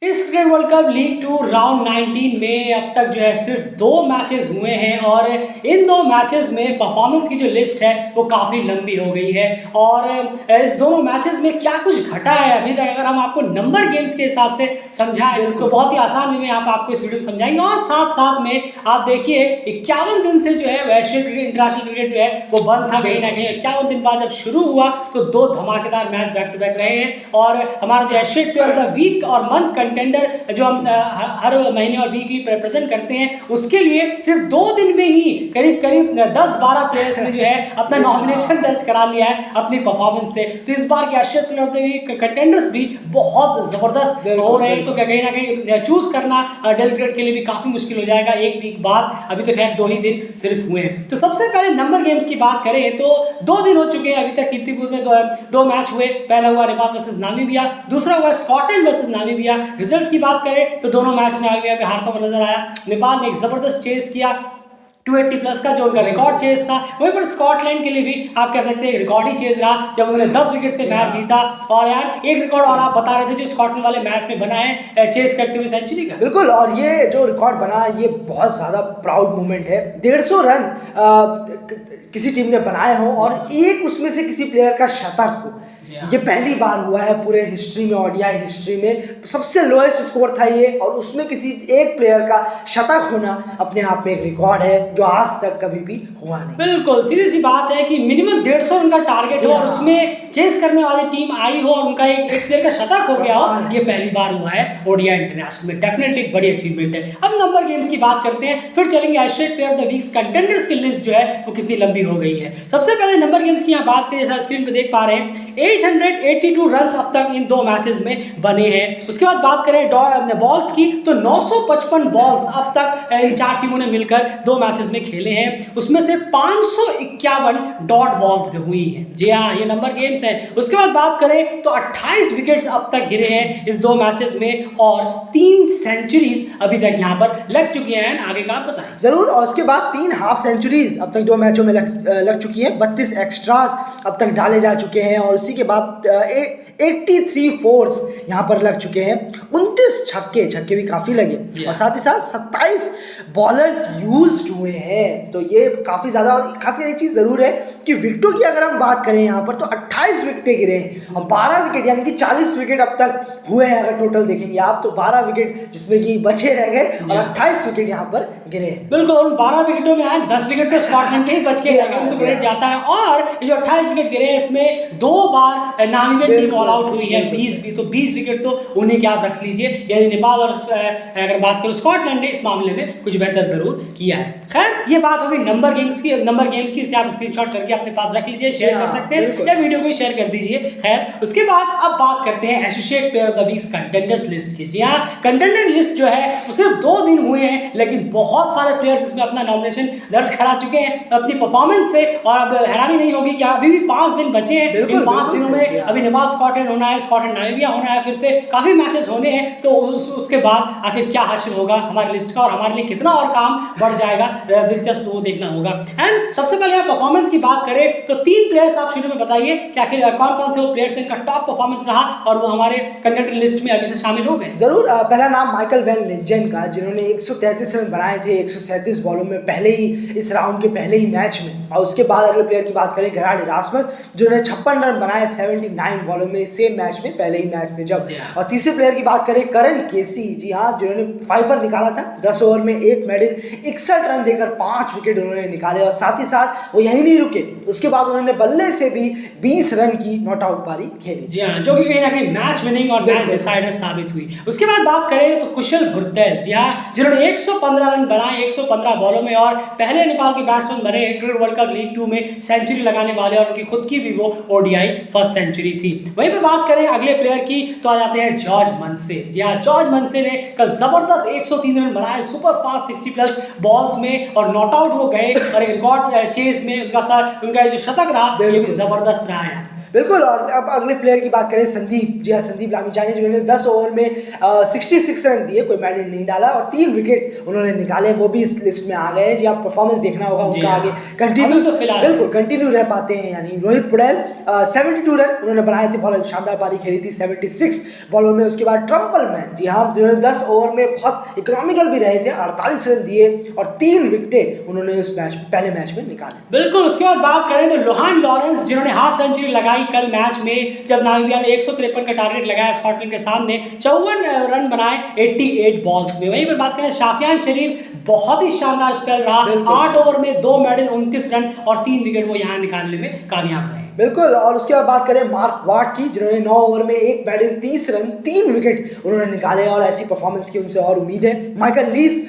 इस cricket world cup league 2 round 19 में अब तक जो है सिर्फ 2 मैचेस हुए हैं और इन 2 मैचेस में परफॉर्मेंस की जो लिस्ट है वो काफ़ी लंबी हो गई है। और इस दोनों मैचेस में क्या कुछ घटा है अभी तक, अगर हम आपको नंबर गेम्स के हिसाब से समझाएं तो बहुत ही आसान वे में यहाँ पर आपको इस वीडियो में समझाएंगे। और साथ साथ में आप देखिए 51 दिन से जो है वैश्विक क्रिकेट, इंटरनेशनल क्रिकेट जो है वो बंद था कहीं ना कहीं। 51 दिन बाद जब शुरू हुआ तो 2 धमाकेदार मैच बैक टू बैक रहे हैं। और हमारा जो Asian player of the week और मंथ कंटेंडर जो हम हर महीने और वीकली प्रेजेंट करते हैं उसके लिए सिर्फ 2 दिन में ही करीब 10-12 प्लेयर्स ने जो है अपना नॉमिनेशन दर्ज करा लिया है अपनी परफॉर्मेंस से। तो इस बार के Asian player of the week contenders भी बहुत जबरदस्त हो रहे हैं। तो कहीं ना कहीं चूज करना डेल क्रिकेट के लिए भी काफी मुश्किल हो जाएगा एक वीक बाद। अभी तो खैर 2 ही दिन सिर्फ हुए हैं। तो सबसे पहले नंबर गेम्स की बात करें तो 2 दिन हो चुके हैं अभी तक। कीर्तिपुर में दो मैच हुए। पहला हुआ नेपाल वर्सेस नामीबिया, दूसरा हुआ स्कॉटलैंड वर्सेस नामीबिया। रिजल्ट्स की बात करें तो दोनों मैच नामीबिया पे हारता हुआ नजर आया। नेपाल ने एक जबरदस्त चेस किया 280 प्लस का जो उनका रिकॉर्ड चेज था। वहीं पर स्कॉटलैंड के लिए भी आप कह सकते हैं रिकॉर्ड ही चेज रहा जब उन्होंने 10 विकेट से मैच जीता। और यार एक रिकॉर्ड और आप बता रहे थे जो स्कॉटलैंड वाले मैच में बना है चेज करते हुए सेंचुरी का। बिल्कुल, और ये जो रिकॉर्ड बना ये बहुत ज़्यादा प्राउड मोमेंट है। 150 रन किसी टीम ने बनाए हों और एक उसमें से किसी प्लेयर का शतक हो, ये पहली बार हुआ है पूरे हिस्ट्री में, ओडीआई हिस्ट्री में सबसे लोएस्ट स्कोर था ये। और उसमें किसी एक प्लेयर का शतक होना अपने आप में एक रिकॉर्ड है जो आज तक कभी भी हुआ नहीं। बिल्कुल सीधी सी बात है कि मिनिमम 150 रन का टारगेट हो और उसमें चेस करने वाली टीम आई हो और उनका एक प्लेयर का शतक हो गया हो, ये पहली बार हुआ है ओडीआई इंटरनेशनल में। डेफिनेटली एक बड़ी अचीवमेंट है। अब नंबर गेम्स की बात करते हैं, फिर चलेंगे Asian player of the week contenders की लिस्ट जो है वो कितनी लंबी हो गई है। सबसे पहले नंबर गेम्स की यहाँ बात करें, जैसा स्क्रीन पे देख पा रहे हैं 882 रन्स अब तक इन 2 मैचेस में बने हैं। उसके बाद बात करें बॉल्स की तो 955 बॉल्स अब तक इन 4 टीमों ने मिलकर 2 मैचेस में खेले हैं। उसमें से 551 डॉट बॉल्स हुई हैं। जी हाँ, ये नंबर गेम्स है। उसके बाद बात करें तो 28 विकेट्स अब तक गिरे हैं इस 2 मैचेस में और 3 सेंचुरीज अभी तक यहाँ पर लग चुकी हैं। आगे का आप बताएं। जरूर, और उसके बाद 3 हाफ सेंचुरीज अब तक 2 मैचों में लग चुकी हैं। 32 एक्स्ट्रास अब तक डाले जा चुके हैं और उसी के बाद 83 फोर्स यहाँ पर लग चुके हैं। 29 छक्के भी काफ़ी लगे और साथ ही साथ 27 बॉलर्स यूज्ड हुए हैं। तो ये काफ़ी ज़्यादा। और खास एक चीज़ ज़रूर है कि विकेटों की अगर हम बात करें यहाँ पर तो 28 विकेटें गिरे हैं और 12 विकेट यानी कि 40 विकेट अब तक हुए हैं। अगर टोटल देखेंगे आप तो 12 विकेट जिसमें कि बचे रह गए और 28 विकेट यहाँ पर गिरे हैं। बिल्कुल, उन 12 विकेटों में आए 10 विकेट तो स्कॉटलैंड के ही बच के रह गए, उनको क्रेडिट जाता है। और ये जो 28 विकेट गिरे इसमें 2 बार नामीबियन टीम ऑल आउट हुई है। 20 विकेट तो उन्हीं के आप रख लीजिए। यानी नेपाल और अगर बात करूं स्कॉटलैंड ने इस मामले में कुछ बेहतर जरूर किया है। खैर ये बात होगी नंबर गेम्स की। इसे आप स्क्रीनशॉट करके अपने पास रख लीजिए, शेयर कर सकते हैं या वीडियो को शेयर कर दीजिए। खैर उसके बाद अब बात करते हैं associate player of the week contenders list की। जी हाँ, कंटेंडर लिस्ट जो है वो सिर्फ 2 दिन हुए हैं लेकिन बहुत सारे प्लेयर्स इसमें अपना नॉमिनेशन दर्ज करा चुके हैं अपनी परफॉर्मेंस से। और अब हैरानी नहीं होगी कि अभी भी 5 दिन बचे हैं। इन 5 दिनों में अभी नेपाल स्कॉटलैंड होना है, स्कॉटलैंड नामीबिया होना है, फिर से काफी मैचेस होने हैं। तो उसके बाद आखिर क्या हासिल होगा हमारी लिस्ट का और हमारे लिए कितना और काम बढ़ जाएगा, दिलचस्प वो देखना होगा। एंड सबसे पहले आप परफॉर्मेंस की बात करें तो 3 प्लेयर्स आप शुरू में बताइए कि आखिर कौन कौन से वो प्लेयर्स इनका टॉप परफॉर्मेंस रहा और वो हमारे कंटेंडर लिस्ट में अभी से शामिल हो गए। जरूर, पहला नाम माइकल वैन लेजेंड का, जिन्होंने 133 रन बनाए थे 137 बॉलों में पहले ही इस राउंड के पहले ही मैच में। और उसके बाद अगले प्लेयर की बात करें गेरार्ड इरास्मस, जिन्होंने 56 रन बनाए 79 बॉलों में सेम मैच में, पहले ही मैच में जब। और तीसरे प्लेयर की बात करें करन केसी, जी हाँ, जिन्होंने 5 निकाला था 10 ओवर में 1 मेडल, 61 रन देकर 5 विकेट उन्होंने निकाले। और साथ ही साथ वो यहीं नहीं रुके, उसके बाद उन्होंने बल्ले से भी 20 रन की नॉट आउट पारी खेली। जी हाँ, जो कि कहीं ना कहीं मैच विनिंग और मैच डिसाइडर साबित हुई। उसके बाद बात करें तो कुशल भुर्तेल, जी हाँ, जिन्होंने 115 रन बनाए 115 बॉलों में और पहले नेपाल के बैट्समैन बने क्रिकेट वर्ल्ड कप लीग 2 में सेंचुरी लगाने वाले और उनकी खुद की भी वो ओडीआई फर्स्ट सेंचुरी थी। वहीं पर बात करें अगले प्लेयर की तो आ जाते हैं जॉर्ज मनसे। जी हाँ, जॉर्ज मनसे ने कल जबरदस्त 103 रन बनाए सुपर फास्ट 60 प्लस बॉल्स में और नॉट आउट हो गए और एक रिकॉर्ड चेस में उनका जो शतक रहा ये भी जबरदस्त रहा है। बिल्कुल। और अब अगले प्लेयर की बात करें, संदीप। जी हाँ, संदीप लामिछाने, जिन्होंने 10 ओवर में 66 रन दिए, कोई मेडल नहीं डाला और 3 विकेट उन्होंने निकाले, वो भी इस लिस्ट में आ गए हैं। जी, आप परफॉर्मेंस देखना होगा जी उनका हाँ। आगे कंटिन्यू, तो फिलहाल बिल्कुल कंटिन्यू रह पाते हैं। यानी रोहित पटेल 72 रन उन्होंने बनाए थे, बहुत शानदार पारी खेली थी 76 बॉलों में। उसके बाद ट्रम्पल मैन, जी हाँ, जिन्होंने 10 ओवर में बहुत इकोनॉमिकल भी रहे थे, 48 रन दिए और 3 विकेटें उन्होंने उस मैच पहले मैच में निकाले। बिल्कुल। उसके बाद बात करें तो लोहान लॉरेंस, जिन्होंने हाफ सेंचुरी लगाई कल मैच में, जब नामीबिया ने 153 का टारगेट लगाया स्कॉटलैंड के सामने, 54 रन बनाए 88 बॉल्स में। वहीं पर बात करें शाफियान शरीफ, बहुत ही शानदार स्पेल रहा, 8 ओवर में 2 मेडल, 29 रन और 3 विकेट वो यहाँ निकालने में कामयाब रहे। बिल्कुल। और उसके बाद बात करें मार्क वाट की, जिन्होंने 9 ओवर में 1 मेडल, 30 रन, 3 विकेट उन्होंने निकाले और ऐसी परफॉर्मेंस की उनसे और उम्मीद है। माइकल लीस,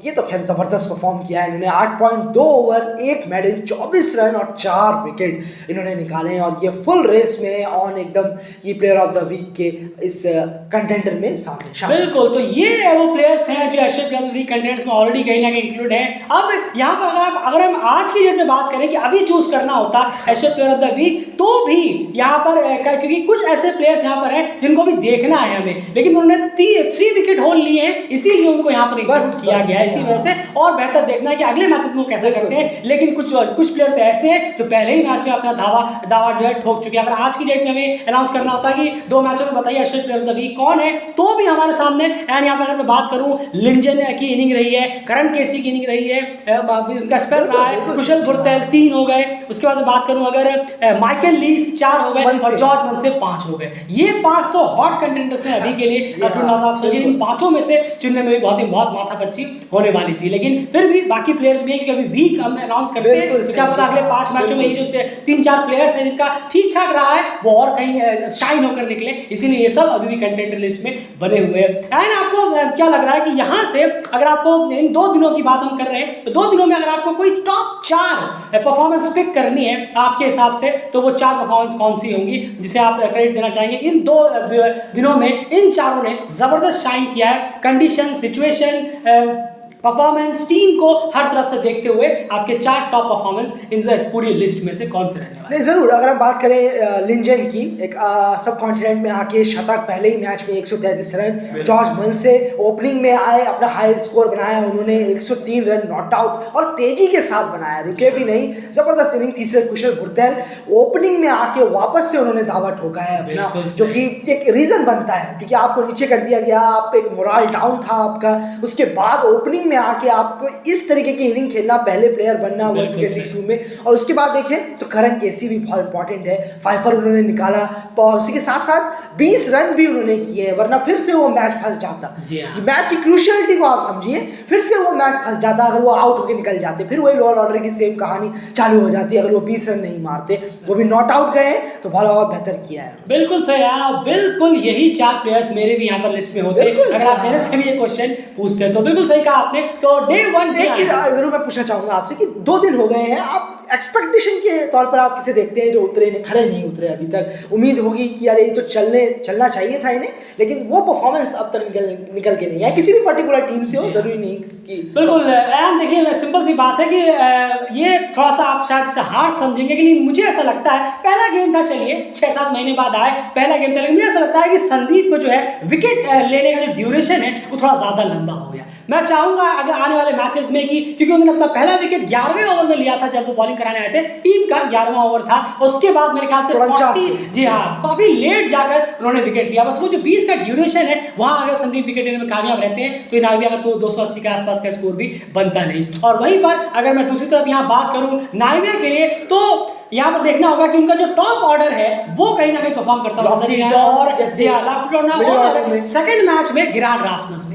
ये तो खैर ज़बरदस्त परफॉर्म किया है इन्होंने, 8.2 ओवर, 1 मेडल, 24 रन और 4 विकेट इन्होंने निकाले हैं और ये फुल रेस में ऑन एकदम ये प्लेयर ऑफ द वीक के इस कंटेंडर में शामिल। बिल्कुल। तो ये वो प्लेयर्स हैं जो Asia player of the week contenders में ऑलरेडी कहीं ना कहीं इंक्लूड है। अब यहाँ पर अगर हम आज की डेट में बात करें कि अभी चूज करना होता Asia player of the week, तो भी यहाँ पर क्योंकि कुछ ऐसे प्लेयर्स यहाँ पर हैं जिनको भी देखना है हमें, लेकिन उन्होंने 3 विकेट होल लिए हैं, इसीलिए उनको यहाँ पर बस किया गया है। इसी वजह से और बेहतर देखना है कि अगले मैचेस में वो कैसे करते हैं। लेकिन कुछ प्लेयर तो ऐसे हैं जो पहले ही मैच में अपना दावा जो है ठोक चुके हैं। अगर आज की डेट में हमें अनाउंस करना होता कि 2 मैचों में बताइए Asia player of the week कौन है, तो भी हमारे सामने एंड यहाँ पर अगर मैं बात करूं, लिंजन की इनिंग रही है, करण केसी की इनिंग रही है, उनका स्पेल रहा है, कुशल भुरतेल 3 हो गए। उसके बाद बात करूं अगर माइकल लीस 4 हो गए और जॉर्ज मनसे 5 हो गए। ये 5 तो हॉट कंटेंडर्स हैं अभी के लिए। आप सोचिए इन 5 में से चुनने में भी बहुत माथापच्ची होने वाली थी, लेकिन फिर भी बाकी प्लेयर्स भी हैं क्योंकि अभी वीक हम अनाउंस करते हैं, तो क्या पता अगले 5 मैचों में ये जो 3-4 प्लेयर्स हैं जिनका ठीक ठाक रहा है वो और कहीं शाइन होकर निकले, इसीलिए ये सब अभी भी कंटेंडर लिस्ट में बने हुए हैं। एंड आपको क्या लग रहा है कि यहाँ से अगर आपको इन 2 दिनों की बात हम कर रहे हैं, तो 2 दिनों में अगर आपको कोई टॉप 4 परफॉर्मेंस पिक करनी है आपके हिसाब से, तो वो 4 परफॉर्मेंस कौन सी होंगी जिसे आप क्रेडिट देना चाहेंगे? इन 2 दिनों में इन चारों ने जबरदस्त शाइन किया है। कंडीशन, सिचुएशन, परफॉर्मेंस, टीम को हर तरफ से देखते हुए आपके 4 टॉप परफॉर्मेंस इस पूरी लिस्ट में से कौन से रहने वाले? नहीं, जरूर। अगर हम बात करें लिंजन की, एक सब कॉन्टिनेंट में आके शतक, पहले ही मैच में 133 रन। जॉर्ज मनसे ओपनिंग में आए, अपना हाई स्कोर बनाया उन्होंने, 103 रन नॉट आउट और तेजी के साथ बनाया, रुके भी नहीं, जबरदस्त इनिंग। तीसरे कुशल भुरतेल ओपनिंग में आके वापस से उन्होंने दावा ठोका है अपना, जो कि एक रीजन बनता है क्योंकि आपको नीचे कर दिया गया, आप एक मोरल डाउन था आपका, उसके बाद ओपनिंग में आके आपको इस तरीके की इनिंग खेलना, पहले प्लेयर बनना वर्ल्ड के लीग 2 में। और उसके बाद देखें तो करण केसी भी बहुत इंपॉर्टेंट है, 5 उन्होंने निकाला, उसी के साथ साथ 20 रन भी उन्होंने किए, वरना फिर से वो मैच फंस जाता। मैच की क्रूशियलिटी को आप समझिए, फिर से वो मैच फंस जाता अगर वो आउट होकर निकल जाते, फिर वही लोअर ऑर्डर की सेम कहानी चालू हो जाती अगर वो 20 रन नहीं मारते। वो भी नॉट आउट गए तो बहुत और बेहतर किया है। बिल्कुल सही यार, बिल्कुल यही 4 प्लेयर्स मेरे भी यहाँ पर लिस्ट में होते अगर आप मेरे से भी ये क्वेश्चन पूछते, तो बिल्कुल सही कहा आपने। तो डे 1 एक चीज जरूर मैं पूछना चाहूंगा आपसे कि 2 दिन हो गए हैं, आप एक्सपेक्टेशन के तौर पर आप किसे देखते हैं जो उतरे नहीं, खड़े नहीं उतरे अभी तक? उम्मीद होगी कि यार ये तो चलना चाहिए था इन्हें, लेकिन वो परफॉर्मेंस अब तक निकल के नहीं है, किसी भी पर्टिकुलर टीम से हो, जरूरी नहीं कि बिल्कुल। एंड देखिए सिंपल सी बात है कि ये थोड़ा सा आप शायद से हार समझेंगे, लेकिन मुझे ऐसा लगता है पहला गेम था, चलिए 6-7 महीने बाद आए, पहला गेम था, लेकिन मुझे ऐसा लगता है कि संदीप को जो है विकेट लेने का जो ड्यूरेशन है वो थोड़ा ज्यादा लंबा हो गया। मैं चाहूंगा अगर आने वाले मैचेस में कि क्योंकि उन्होंने अपना पहला विकेट 11वें ओवर में लिया था जब वो बॉलिंग कराने आए थे, टीम का 11वां ओवर था, उसके बाद मेरे ख्याल से 40, जी हाँ, काफी लेट जाकर उन्होंने विकेट लिया। बस वो जो 20 का ड्यूरेशन है वहां अगर संदीप विकेट लेने में कामयाब रहते हैं तो नाइविया का तो 280 के आसपास का स्कोर भी बनता नहीं। और वहीं पर अगर मैं दूसरी तरफ यहाँ बात करूं नाइविया के लिए, तो यहाँ पर देखना होगा कि उनका जो टॉप ऑर्डर है वो कहीं ना कहीं परफॉर्म करता हुआ नजर आया। और सेकंड मैच में गिराड रासमस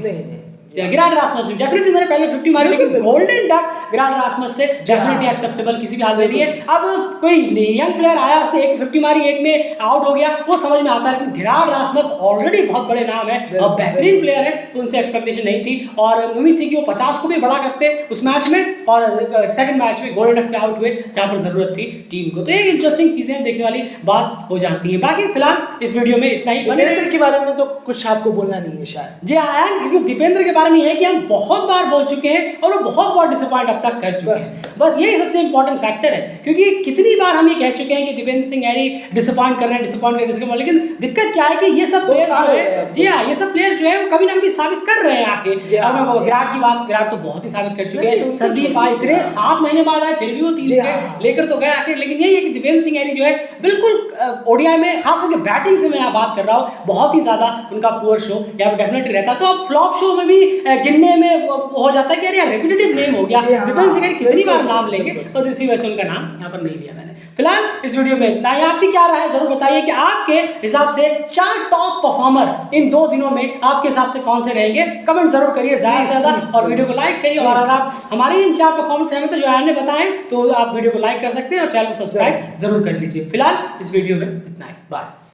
गिराड रासमस डेफिनेटली उन्होंने पहले 50 मारी, लेकिन गोल्डन डक गिराड रासमस से डेफिनेटली एक्सेप्टेबल किसी भी हाल में नहीं है। अब कोई यंग प्लेयर आया, उसने एक 50 मारी, एक में आउट हो गया, वो समझ में आता है, लेकिन गिराड रासमस ऑलरेडी बहुत बड़े नाम है और बेहतरीन प्लेयर है, तो उनसे एक्सपेक्टेशन नहीं थी और उम्मीद थी कि वो 50 को भी बड़ा करते उस मैच में, और सेकंड मैच में गोल्डन डक पे आउट हुए जहां पर जरूरत थी टीम को। तो ये इंटरेस्टिंग चीजें देखने वाली बात हो जाती है। बाकी फिलहाल इस वीडियो में इतना ही। दीपेंद्र के बारे में तो कुछ आपको बोलना नहीं है शायद? जी हाँ, क्योंकि दीपेंद्र के कारण ये है कि हम बहुत बार बोल चुके हैं और वो बहुत बार डिसअपॉइंट अब तक कर चुके हैं। बस यही सबसे इंपॉर्टेंट फैक्टर है, क्योंकि कितनी बार हम ये कह चुके हैं कि दिवेंद्र सिंह ऐरी डिसअपॉइंट कर रहे हैं, लेकिन दिक्कत क्या है कि ये सब प्लेयर जो है, जी हाँ, ये सब प्लेयर जो है वो कभी ना कभी साबित कर रहे हैं आके। विराट की बात, विराट तो बहुत ही साबित कर चुके हैं। संदीप भाई इतने 7 महीने बाद आए, फिर भी वो 3 विकेट लेकर तो गए आखिर। लेकिन यही है कि दिवेंद्र सिंह ऐरी जो है बिल्कुल ओडीआई में, खास करके बैटिंग से मैं यहाँ बात कर रहा हूँ, बहुत ही ज्यादा उनका पुअर शो यहाँ पे डेफिनेटली रहता है। तो अब फ्लॉप शो में भी गिनने में हो जाता है कि यार रेपिटेटिव नेम हो गया, दिवेंद्र सिंह ऐरी कितनी बार नाम लेंगे, तो इसी वजह से उनका नाम यहाँ पर नहीं लिया मैंने। फिलहाल इस वीडियो में इतना ही। आपकी क्या राय है जरूर बताइए कि आपके हिसाब से 4 टॉप परफॉर्मर इन 2 दिनों में आपके हिसाब से कौन से रहेंगे, कमेंट जरूर करिए ज्यादा से ज्यादा, और वीडियो को लाइक करिए। और अगर आप हमारे इन 4 परफॉर्मेंस में तो जो आयन ने बताए तो आप वीडियो को लाइक कर सकते हैं और चैनल को सब्सक्राइब जरूर कर लीजिए। फिलहाल इस वीडियो में इतना ही, बाय।